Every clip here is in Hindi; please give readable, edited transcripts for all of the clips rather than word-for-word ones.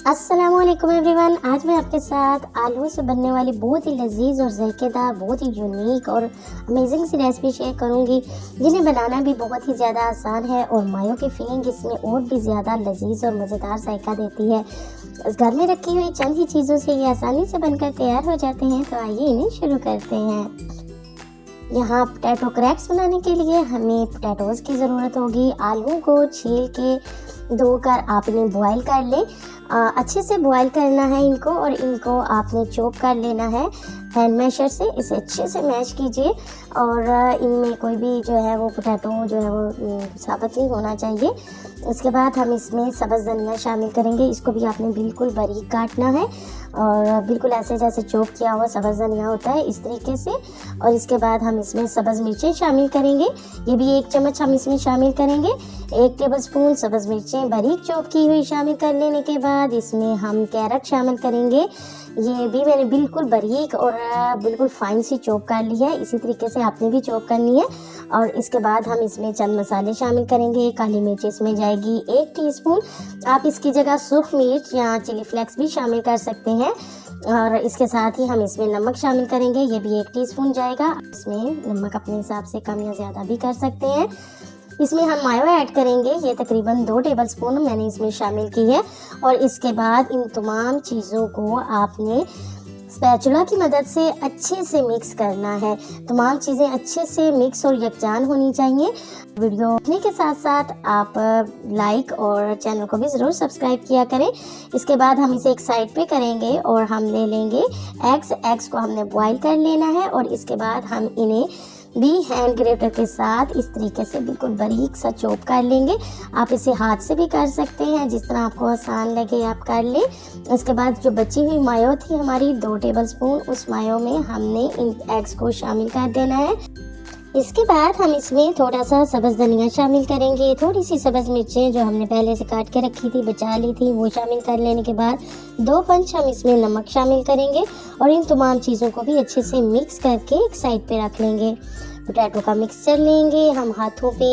अस्सलाम वालेकुम एवरीवन। आज मैं आपके साथ आलू से बनने वाली बहुत ही लजीज और ज़ायकेदार, बहुत ही यूनिक और अमेजिंग सी रेसिपी शेयर करूंगी, जिन्हें बनाना भी बहुत ही ज़्यादा आसान है और मायों की फीलिंग इसमें और भी ज़्यादा लजीज और मज़ेदार जायका देती है। घर में रखी हुई चंद ही चीज़ों से ये आसानी से बनकर तैयार हो जाते हैं, तो आइए इन्हें शुरू करते हैं। यहाँ पोटैटो क्रैक्स बनाने के लिए हमें पोटैटोज़ की ज़रूरत होगी। आलू को छील के धोकर आपने बॉईल कर ले, अच्छे से बॉईल करना है इनको, और इनको आपने चॉप कर लेना है हैंड मैशर से। इसे अच्छे से मैश कीजिए और इनमें कोई भी जो है वो पोटैटो जो है वो साबुत नहीं होना चाहिए। उसके बाद हम इसमें सब्ज़ धनिया शामिल करेंगे। इसको भी आपने बिल्कुल बारीक काटना है और बिल्कुल ऐसे जैसे चॉप किया हुआ सब्ज़ धनिया होता है, इस तरीके से। और इसके बाद हम इसमें सब्ज़ मिर्चें शामिल करेंगे, ये भी 1 चम्मच हम इसमें शामिल करेंगे। 1 टेबलस्पून सब्ज़ मिर्चें बारीक चॉप की हुई शामिल कर लेने के बाद इसमें हम कैरेट शामिल करेंगे। ये भी मैंने बिल्कुल बारीक और बिल्कुल फाइन सी चॉप कर ली है, इसी तरीके से आपने भी चॉप करनी है। और इसके बाद हम इसमें चंद मसाले शामिल करेंगे। काली मिर्च इसमें जाएगी 1 टीस्पून, आप इसकी जगह सूख मिर्च या चिली फ्लेक्स भी शामिल कर सकते हैं। और इसके साथ ही हम इसमें नमक शामिल करेंगे, ये भी 1 टीस्पून जाएगा। इसमें नमक अपने हिसाब से कम या ज़्यादा भी कर सकते हैं। इसमें हम मायो ऐड करेंगे, ये तकरीबन 2 टेबलस्पून मैंने इसमें शामिल की है। और इसके बाद इन तमाम चीज़ों को आपने स्पैचुला की मदद से अच्छे से मिक्स करना है। तमाम चीज़ें अच्छे से मिक्स और यकजान होनी चाहिए। वीडियो देखने के साथ साथ आप लाइक और चैनल को भी ज़रूर सब्सक्राइब किया करें। इसके बाद हम इसे एक साइड पे करेंगे और हम ले लेंगे एग्स को हमने बॉईल कर लेना है। और इसके बाद हम इन्हें भी हैंड ग्रेटर के साथ इस तरीके से बिल्कुल बारीक सा चॉप कर लेंगे। आप इसे हाथ से भी कर सकते हैं, जिस तरह आपको आसान लगे आप कर लें। इसके बाद जो बची हुई मायो थी हमारी 2 टेबलस्पून, उस मायो में हमने इन एग्स को शामिल कर देना है। इसके बाद हम इसमें थोड़ा सा सब्ज़ धनिया शामिल करेंगे, थोड़ी सी सब्ज़ मिर्चें जो हमने पहले से काट के रखी थी, बचा ली थी, वो शामिल कर लेने के बाद 2 पंच हम इसमें नमक शामिल करेंगे। और इन तमाम चीज़ों को भी अच्छे से मिक्स करके एक साइड पे रख लेंगे। पोटैटो का मिक्सचर लेंगे हम हाथों पे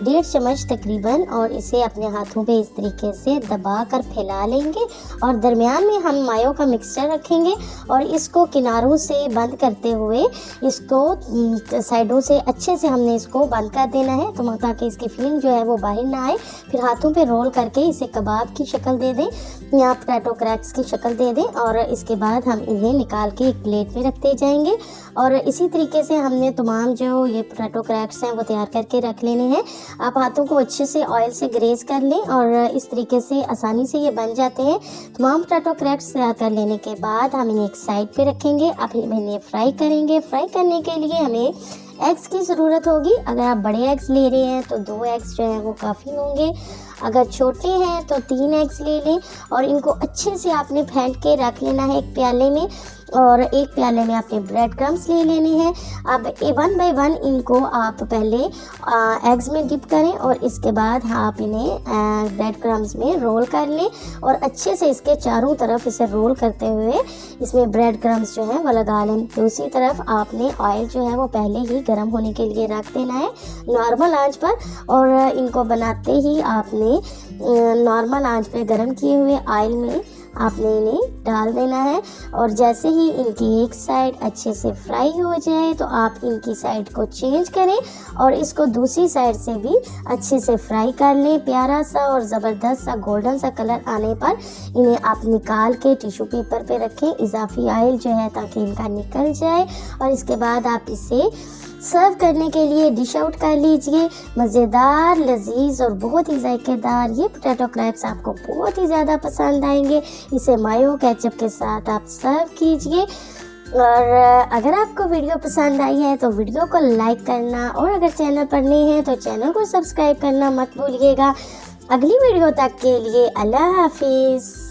1.5 चम्मच तकरीबन, और इसे अपने हाथों पे इस तरीके से दबा कर फैला लेंगे। और दरमियान में हम मायो का मिक्सचर रखेंगे और इसको किनारों से बंद करते हुए इसको साइडों से अच्छे से हमने इसको बंद कर देना है, तो ताकि इसकी फिलिंग जो है वो बाहर ना आए। फिर हाथों पे रोल करके इसे कबाब की शक्ल दे दें या पोटैटो क्रैक्स की शक्ल दे दें। और इसके बाद हम इन्हें निकाल के एक प्लेट में रखते जाएंगे। और इसी तरीके से हमने तमाम जो ये पोटैटो क्रैक्स हैं वो तैयार करके रख लेने हैं। आप हाथों को अच्छे से ऑयल से ग्रेस कर लें और इस तरीके से आसानी से ये बन जाते हैं। तमाम पोटैटो क्रैक्स तैयार कर लेने के बाद हम इन्हें एक साइड पे रखेंगे। अब इन्हें फ्राई करेंगे। फ्राई करने के लिए हमें एग्स की ज़रूरत होगी। अगर आप बड़े एग्स ले रहे हैं तो 2 एग्स जो हैं वो काफ़ी होंगे, अगर छोटे हैं तो 3 एग्स ले लें। और इनको अच्छे से आपने फेंट के रख लेना है एक प्याले में, और एक प्याले में आपने ब्रेड क्रम्स ले लेने हैं। अब 1 बाय 1 इनको आप पहले एग्स में डिप करें और इसके बाद आप इन्हें ब्रेड क्रम्स में रोल कर लें और अच्छे से इसके चारों तरफ इसे रोल करते हुए इसमें ब्रेड क्रम्स जो है वो लगा लें। दूसरी तरफ आपने ऑयल जो है वो पहले ही गर्म होने के लिए रख देना है नॉर्मल आंच पर, और इनको बनाते ही आपने नॉर्मल आंच पर गर्म किए हुए ऑयल में आपने इन्हें डाल देना है। और जैसे ही इनकी एक साइड अच्छे से फ्राई हो जाए तो आप इनकी साइड को चेंज करें और इसको दूसरी साइड से भी अच्छे से फ्राई कर लें। प्यारा सा और ज़बरदस्त सा गोल्डन सा कलर आने पर इन्हें आप निकाल के टिश्यू पेपर पे रखें, इजाफी ऑयल जो है ताकि इनका निकल जाए। और इसके बाद आप इसे सर्व करने के लिए डिश आउट कर लीजिए। मज़ेदार, लजीज और बहुत ही जायकेदार ये पोटैटो क्रैक्स आपको बहुत ही ज़्यादा पसंद आएंगे। इसे मायो केचप के साथ आप सर्व कीजिए। और अगर आपको वीडियो पसंद आई है तो वीडियो को लाइक करना, और अगर चैनल पर नए हैं तो चैनल को सब्सक्राइब करना मत भूलिएगा। अगली वीडियो तक के लिए अल्लाह हाफिज़।